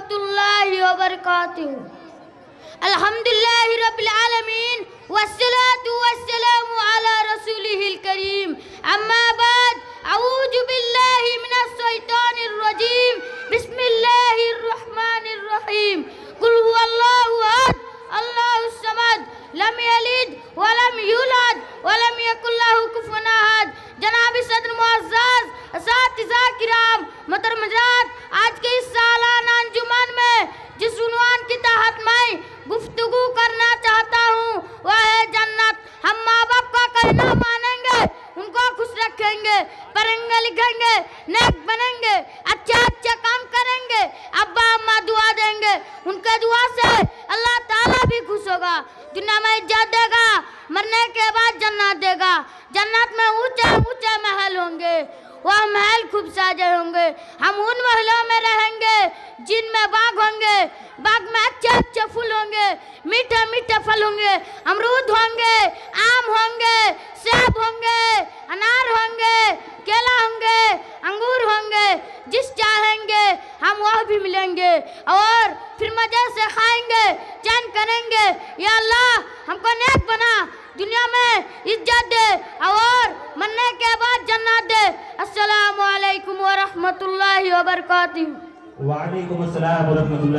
रहमतुल्लाहि व बरकातुहू। अल्हम्दुलिल्लाहि रब्बिल आलमीन वस्सलातु वस्सलामु अला रसूलिहिल करीम। अम्मा बाद, अऊज़ु बिल्लाहि मिनश शैतानिर रजीम। बिस्मिल्लाहिर रहमानिर रहीम। कुल हुवल्लाहु अहद, अल्लाहुस समद, लम यलिद व लम यूलद व लम यकुल लहू कुफुवन अहद। जनाब सदर मुअज़्ज़ज़ असातिज़ा किराम, मोहतरम हज़रात, आज के इस सालाना अंजुमन में जिस उन्वान के तहत मैं गुफ्तगू करना चाहता हूँ वह है जन्नत। हम माँ बाप का कहना मानेंगे, उनको खुश रखेंगे, पढ़ेंगे लिखेंगे, नेक बनेंगे, अच्छा अच्छा काम करेंगे, अब्बा अम्मा दुआ देंगे, उनके दुआ से अल्लाह ताला भी खुश होगा, दुनिया में इज्जत देगा, मरने के बाद जन्नत देगा। जन्नत में ऊंचे ऊंचे महल होंगे, वह महल खूब साजे होंगे। हम उन महलों में रहेंगे जिनमें बाग होंगे, बाग में अच्छे अच्छे फूल होंगे, मीठे मीठे फल होंगे, अमरूद होंगे, आम होंगे, सेब होंगे, अनार होंगे, केला होंगे, अंगूर होंगे। जिस चाहेंगे हम वह भी मिलेंगे और फिर मजे से खाएंगे, चैन करेंगे। या अल्लाह हमको नेक बना, दुनिया में इज्जत दे और मरने के बाद जन्नत दे। अस्सलामु अलैकुम व रहमतुल्लाहि व बरकातुहू। वालेकुम अस्सलाम व रहमतुल्लाहि।